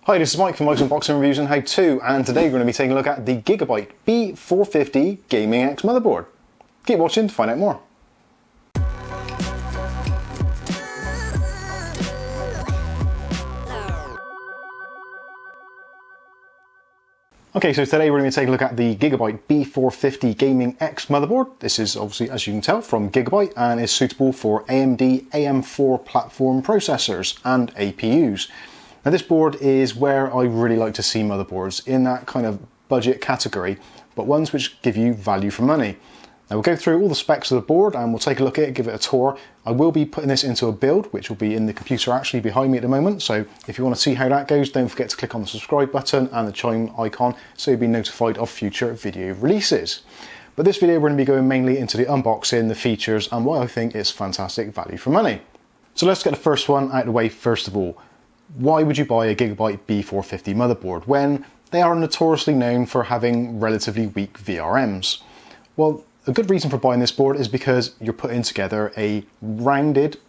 Hi, this is Mike from Mike's Unboxing Reviews and How To, and today we're going to be taking a look at the Gigabyte B450 Gaming X motherboard. Keep watching to find out more. Okay, so today we're going to be taking a look at the Gigabyte B450 Gaming X motherboard. This is obviously, as you can tell, from Gigabyte and is suitable for AMD AM4 platform processors and APUs. Now this board is where I really like to see motherboards, in that kind of budget category, but ones which give you value for money. Now we'll go through all the specs of the board and we'll take a look at it, give it a tour. I will be putting this into a build, which will be in the computer actually behind me at the moment, so if you want to see how that goes, don't forget to click on the subscribe button and the chime icon so you'll be notified of future video releases. But this video we're going to be going mainly into the unboxing, the features, and why I think it's fantastic value for money. So let's get the first one out of the way first of all. Why would you buy a Gigabyte B450 motherboard when they are notoriously known for having relatively weak VRMs? Well, a good reason for buying this board is because you're putting together a rounded,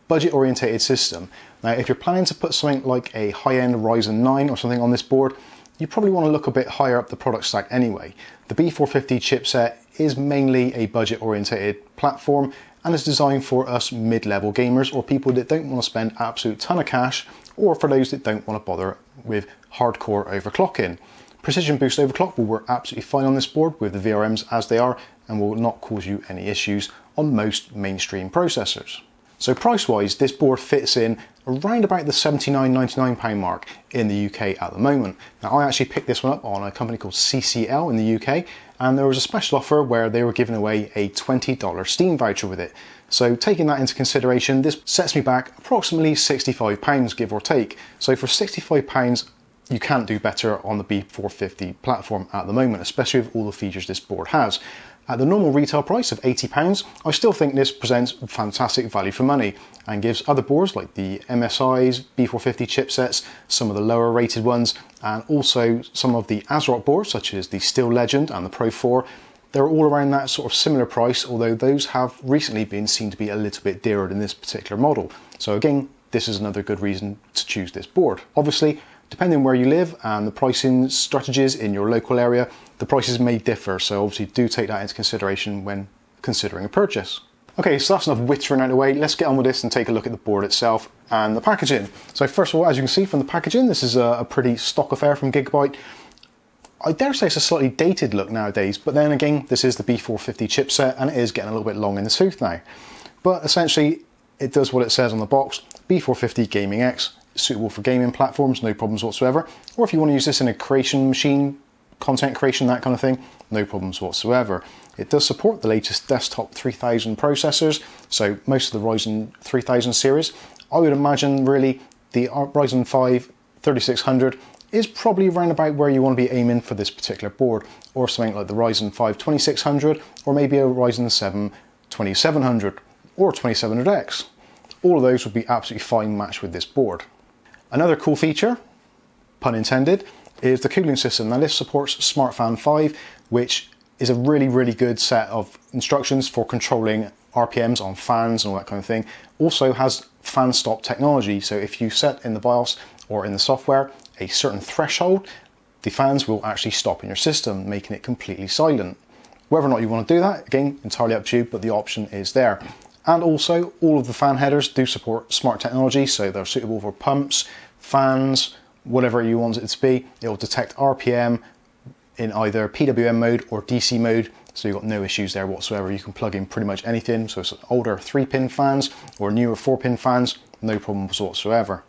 budget-orientated system. Now, if you're planning to put something like a high-end Ryzen 9 or something on this board, you probably want to look a bit higher up the product stack anyway. The B450 chipset is mainly a budget-orientated platform and is designed for us mid-level gamers or people that don't want to spend an absolute ton of cash, or for those that don't want to bother with hardcore overclocking. Precision boost overclock will work absolutely fine on this board with the VRMs as they are and will not cause you any issues on most mainstream processors. So price-wise, this board fits in around about the £79.99 mark in the UK at the moment. Now I actually picked this one up on a company called CCL in the UK, and there was a special offer where they were giving away a $20 Steam voucher with it. So taking that into consideration, this sets me back approximately £65, give or take. So for £65, you can't do better on the B450 platform at the moment, especially with all the features this board has. At the normal retail price of £80, I still think this presents fantastic value for money and gives other boards like the MSI's, B450 chipsets, some of the lower rated ones, and also some of the ASRock boards such as the Steel Legend and the Pro 4. They're all around that sort of similar price, although those have recently been seen to be a little bit dearer than this particular model. So again, this is another good reason to choose this board. Obviously, depending on where you live and the pricing strategies in your local area, the prices may differ, so obviously do take that into consideration when considering a purchase. Okay, so that's enough whittering out of the way. Let's get on with this and take a look at the board itself and the packaging. So first of all, as you can see from the packaging, this is a pretty stock affair from Gigabyte. I dare say it's a slightly dated look nowadays, but then again, this is the B450 chipset and it is getting a little bit long in the tooth now. But essentially, it does what it says on the box, B450 Gaming X, suitable for gaming platforms, no problems whatsoever. Or if you want to use this in a creation machine, content creation, that kind of thing, no problems whatsoever. It does support the latest desktop 3000 processors, so most of the Ryzen 3000 series. I would imagine really the Ryzen 5 3600 is probably around about where you want to be aiming for this particular board, or something like the Ryzen 5 2600, or maybe a Ryzen 7 2700 or 2700X. All of those would be absolutely fine matched with this board. Another cool feature, pun intended, is the cooling system. Now this supports SmartFan 5, which is a really good set of instructions for controlling RPMs on fans and all that kind of thing. Also has fan stop technology, so if you set in the BIOS or in the software a certain threshold, the fans will actually stop in your system, making it completely silent. Whether or not you want to do that, again, entirely up to you, but the option is there. And also, all of the fan headers do support smart technology, so they're suitable for pumps, fans, whatever you want it to be. It will detect RPM in either PWM mode or DC mode, so you've got no issues there whatsoever. You can plug in pretty much anything, so it's older 3-pin fans or newer 4-pin fans, no problems whatsoever.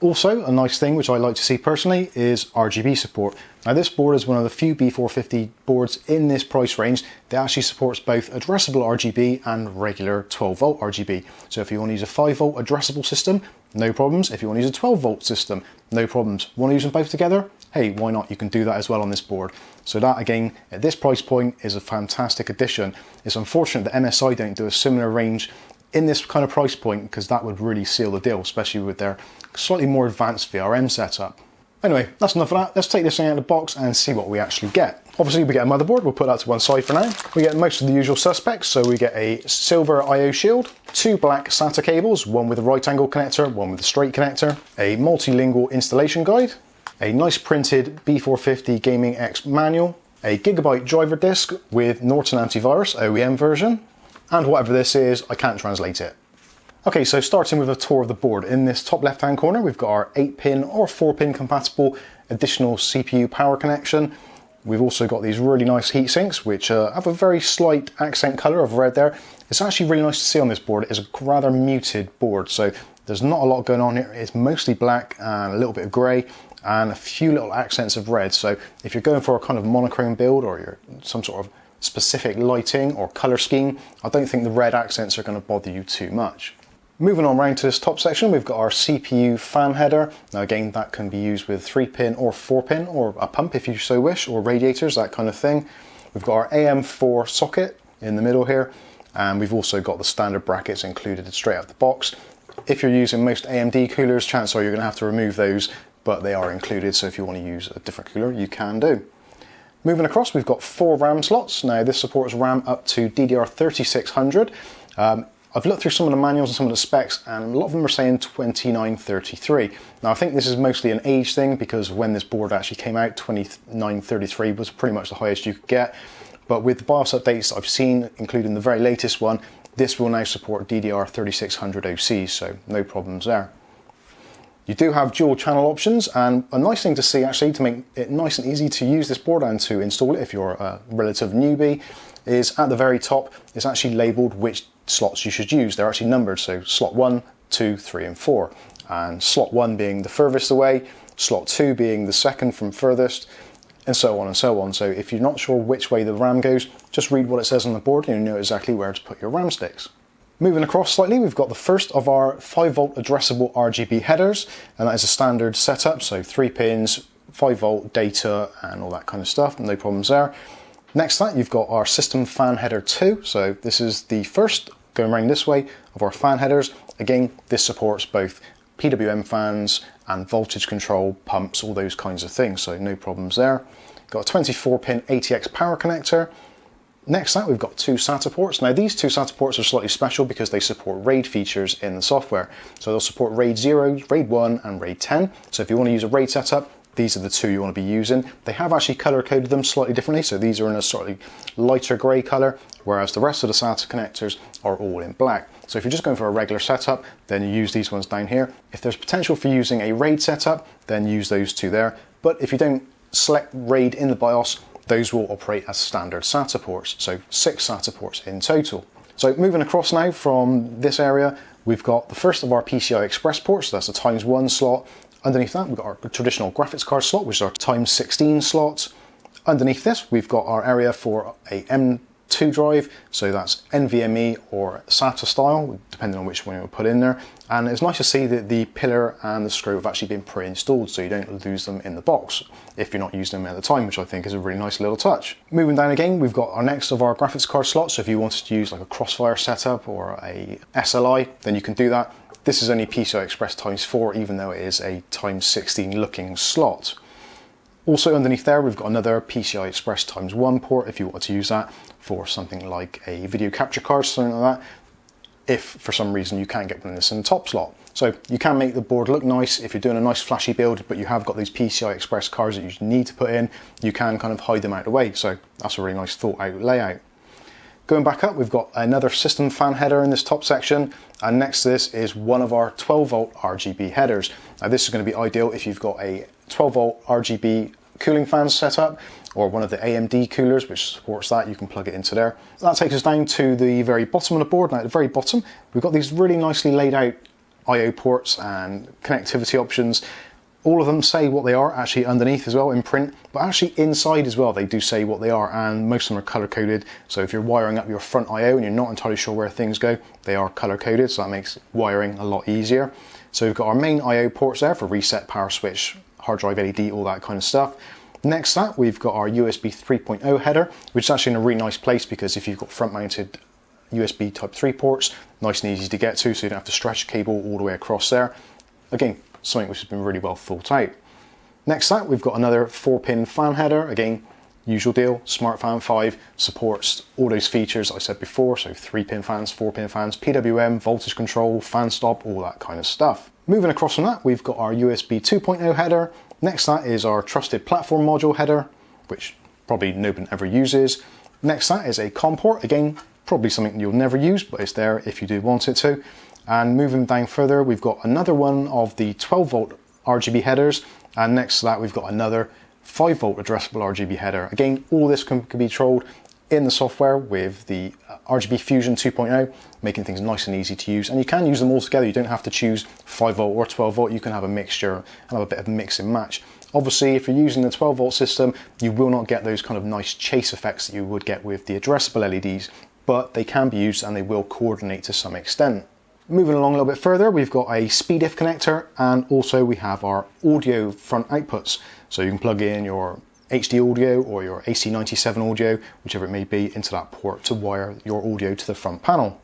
Also, a nice thing which I like to see personally is Rgb support. Now this board is one of the few B450 boards in this price range that actually supports both addressable RGB and regular 12 volt RGB. So if you want to use a 5 volt addressable system, no problems. If you want to use a 12 volt system, no problems. Want to use them both together? Hey, why not? You can do that as well on this board. So that again, at this price point, is a fantastic addition. It's unfortunate that MSI don't do a similar range in this kind of price point, because that would really seal the deal, especially with their slightly more advanced VRM setup. Anyway, that's enough of that. Let's take this thing out of the box and see what we actually get. Obviously we get a motherboard, we'll put that to one side for now. We get most of the usual suspects, so we get a silver I/O shield, two black SATA cables, one with a right angle connector, one with a straight connector, a multilingual installation guide, a nice printed B450 Gaming X manual, a Gigabyte driver disk with Norton antivirus OEM version, and whatever this is, I can't translate it. Okay, so starting with a tour of the board. In this top left-hand corner, we've got our 8-pin or 4-pin compatible additional CPU power connection. We've also got these really nice heat sinks, which have a very slight accent color of red there. It's actually really nice to see on this board. It's a rather muted board, so there's not a lot going on here. It's mostly black and a little bit of gray and a few little accents of red. So if you're going for a kind of monochrome build or you're some sort of specific lighting or color scheme, I don't think the red accents are going to bother you too much. Moving on round to this top section, we've got our CPU fan header. Now again, that can be used with 3-pin or 4-pin or a pump if you so wish, or radiators, that kind of thing. We've got our AM4 socket in the middle here, and we've also got the standard brackets included straight out the box. If you're using most AMD coolers, chances are you're going to have to remove those, but they are included, so if you want to use a different cooler, you can do. Moving across, we've got 4 RAM slots. Now this supports RAM up to DDR3600. I've looked through some of the manuals and some of the specs, and a lot of them are saying 2933. Now I think this is mostly an age thing, because when this board actually came out, 2933 was pretty much the highest you could get. But with the BIOS updates I've seen, including the very latest one, this will now support DDR3600 OC, so no problems there. You do have dual channel options, and a nice thing to see actually, to make it nice and easy to use this board and to install it if you're a relative newbie, is at the very top it's actually labelled which slots you should use. They're actually numbered, so slot 1, 2, 3 and 4. And slot 1 being the furthest away, slot 2 being the second from furthest, and so on and so on. So if you're not sure which way the RAM goes, just read what it says on the board and you know exactly where to put your RAM sticks. Moving across slightly, we've got the first of our 5V addressable Rgb headers, and that is a standard setup, so 3 pins, 5V data and all that kind of stuff, no problems there. Next to that, you've got our system fan header 2, so this is the first, going around this way, of our fan headers. Again, this supports both PWM fans and voltage control, pumps, all those kinds of things, so no problems there. Got a 24-pin ATX power connector. Next to that, we've got 2 SATA ports. Now these 2 SATA ports are slightly special because they support RAID features in the software. So they'll support RAID 0, RAID 1 and RAID 10. So if you want to use a RAID setup, these are the 2 you want to be using. They have actually color coded them slightly differently, so these are in a slightly lighter grey colour, whereas the rest of the SATA connectors are all in black. So if you're just going for a regular setup, then you use these ones down here. If there's potential for using a RAID setup, then use those 2 there. But if you don't select RAID in the BIOS, those will operate as standard SATA ports, so 6 SATA ports in total. So moving across now from this area, we've got the first of our Pci Express ports, so that's a ×1 slot. Underneath that, we've got our traditional graphics card slot, which is our ×16 slot. Underneath this, we've got our area for a M2 drive, so that's NVMe or SATA style, depending on which one you put in there. And it's nice to see that the pillar and the screw have actually been pre-installed, so you don't lose them in the box if you're not using them at the time, which I think is a really nice little touch. Moving down again, we've got our next of our graphics card slots. So if you wanted to use like a Crossfire setup or a SLI, then you can do that. This is only PCI Express ×4, even though it is a ×16 looking slot. Also underneath there, we've got another PCI Express ×1 port if you want to use that for something like a video capture card, something like that, if for some reason you can't get one of this in the top slot. So you can make the board look nice if you're doing a nice flashy build, but you have got these PCI Express cards that you need to put in, you can kind of hide them out of the way. So that's a really nice thought out layout. Going back up, we've got another system fan header in this top section, and next to this is one of our 12V Rgb headers. Now this is going to be ideal if you've got a 12V Rgb cooling fan set up, or one of the AMD coolers which supports that. You can plug it into there. That takes us down to the very bottom of the board. Now at the very bottom, we've got these really nicely laid out I/O ports and connectivity options. All of them say what they are actually underneath as well in print, but actually inside as well they do say what they are, and most of them are color coded. So if you're wiring up your front I/O and you're not entirely sure where things go, they are color coded, so that makes wiring a lot easier. So we've got our main I/O ports there for reset, power switch, hard drive LED, all that kind of stuff. Next to that, we've got our USB 3.0 header, which is actually in a really nice place because if you've got front mounted USB type 3 ports, nice and easy to get to, so you don't have to stretch a cable all the way across there. Again, something which has been really well thought out. Next to that, we've got another 4-pin fan header. Again, usual deal, SmartFan 5 supports all those features I said before, so 3-pin fans, 4-pin fans, PWM, voltage control, fan stop, all that kind of stuff. Moving across from that, we've got our USB 2.0 header. Next to that is our trusted platform module header, which probably no one ever uses. Next to that is a COM port, again, probably something you'll never use, but it's there if you do want it to. And moving down further, we've got another one of the 12 volt RGB headers, and next to that we've got another 5 volt addressable RGB header. Again, all this can be controlled in the software with the RGB Fusion 2.0, making things nice and easy to use. And you can use them all together. You don't have to choose 5 volt or 12 volt. You can have a mixture and have a bit of mix and match. Obviously, if you're using the 12 volt system, you will not get those kind of nice chase effects that you would get with the addressable LEDs, but they can be used and they will coordinate to some extent. Moving along a little bit further, we've got a SpeedIF connector, and also we have our audio front outputs. So you can plug in your HD audio or your AC97 audio, whichever it may be, into that port to wire your audio to the front panel.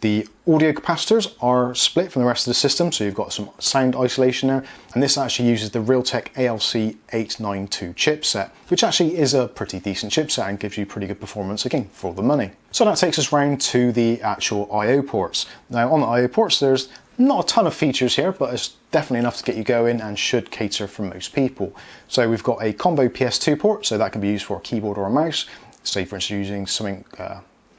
The audio capacitors are split from the rest of the system, so you've got some sound isolation there, and this actually uses the Realtek ALC892 chipset, which actually is a pretty decent chipset and gives you pretty good performance, again, for the money. So that takes us round to the actual I/O ports. Now on the I/O ports, there's not a ton of features here, but it's definitely enough to get you going and should cater for most people. So we've got a combo PS2 port, so that can be used for a keyboard or a mouse. Say for instance using something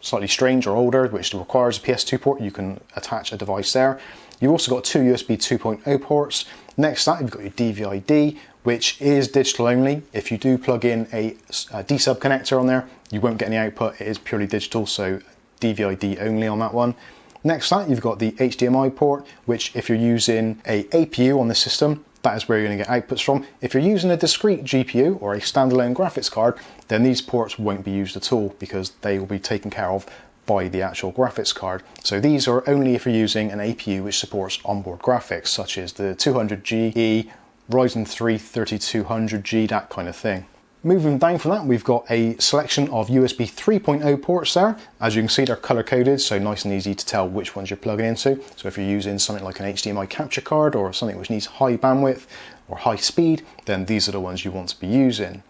slightly strange or older, which requires a PS2 port, you can attach a device there. You've also got two USB 2.0 ports. Next to that, you've got your DVI-D, which is digital only. If you do plug in a D-sub connector on there, you won't get any output. It is purely digital, so DVI-D only on that one. Next to that, you've got the HDMI port, which if you're using a APU on the system, that is where you're going to get outputs from. If you're using a discrete GPU or a standalone graphics card, then these ports won't be used at all because they will be taken care of by the actual graphics card. So these are only if you're using an APU which supports onboard graphics, such as the 200G, Ryzen 3 3200G, that kind of thing. Moving down from that, we've got a selection of USB 3.0 ports there. As you can see, they're color coded, so nice and easy to tell which ones you're plugging into. So if you're using something like an HDMI capture card or something which needs high bandwidth or high speed, then these are the ones you want to be using.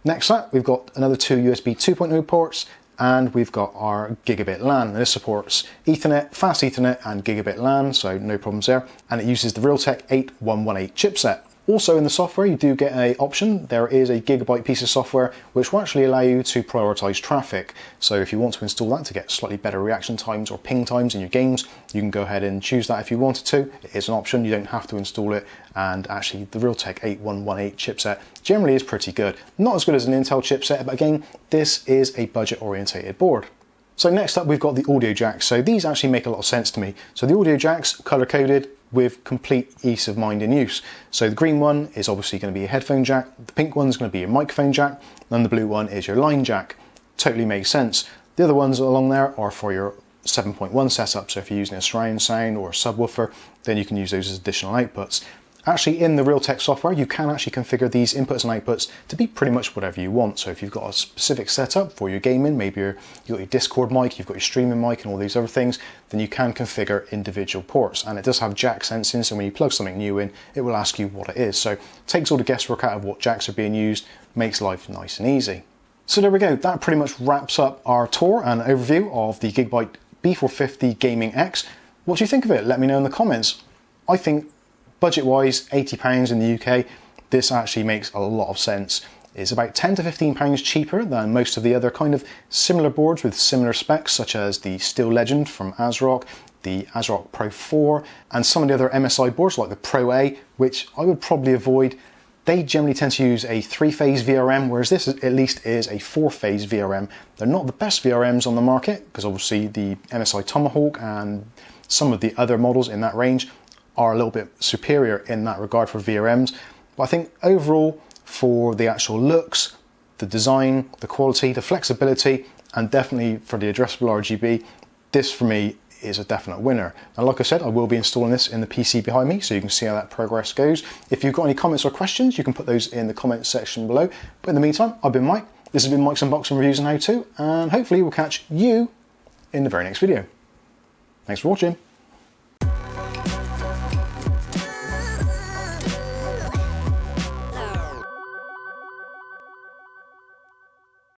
Next up, we've got another two USB 2.0 ports, and we've got our Gigabit Lan. This supports Ethernet, fast Ethernet, and Gigabit Lan, so no problems there. And it uses the Realtek 8118 chipset. Also in the software, you do get an option. There is a Gigabyte piece of software which will actually allow you to prioritize traffic. So if you want to install that to get slightly better reaction times or ping times in your games, you can go ahead and choose that if you wanted to. It is an option, you don't have to install it. And actually the Realtek 8118 chipset generally is pretty good. Not as good as an Intel chipset, but again, this is a budget orientated board. So next up, we've got the audio jacks. So these actually make a lot of sense to me. So the audio jacks, color coded, with complete ease of mind in use. So the green one is obviously going to be a headphone jack, the pink one is going to be your microphone jack, and the blue one is your line jack. Totally makes sense. The other ones along there are for your 7.1 setup, so if you're using a surround sound or a subwoofer, then you can use those as additional outputs. Actually, in the Realtek software, you can actually configure these inputs and outputs to be pretty much whatever you want. So if you've got a specific setup for your gaming, maybe you've got your Discord mic, you've got your streaming mic and all these other things, then you can configure individual ports. And it does have jack sensing, so when you plug something new in, it will ask you what it is. So it takes all the guesswork out of what jacks are being used, makes life nice and easy. So there we go, that pretty much wraps up our tour and overview of the Gigabyte B450 Gaming X. What do you think of it? Let me know in the comments. I think budget-wise, £80 in the UK, this actually makes a lot of sense. It's about £10 to £15 cheaper than most of the other kind of similar boards with similar specs, such as the Steel Legend from ASRock, the ASRock Pro 4, and some of the other MSI boards like the Pro A, which I would probably avoid. They generally tend to use a 3-phase VRM, whereas this at least is a 4-phase VRM. They're not the best VRMs on the market, because obviously the MSI Tomahawk and some of the other models in that range are a little bit superior in that regard for VRMs. But I think overall, for the actual looks, the design, the quality, the flexibility, and definitely for the addressable RGB, this for me is a definite winner. And like I said, I will be installing this in the PC behind me, so you can see how that progress goes. If you've got any comments or questions, you can put those in the comments section below. But in the meantime, I've been Mike. This has been Mike's Unboxing Reviews and How To, and hopefully we'll catch you in the very next video. Thanks for watching.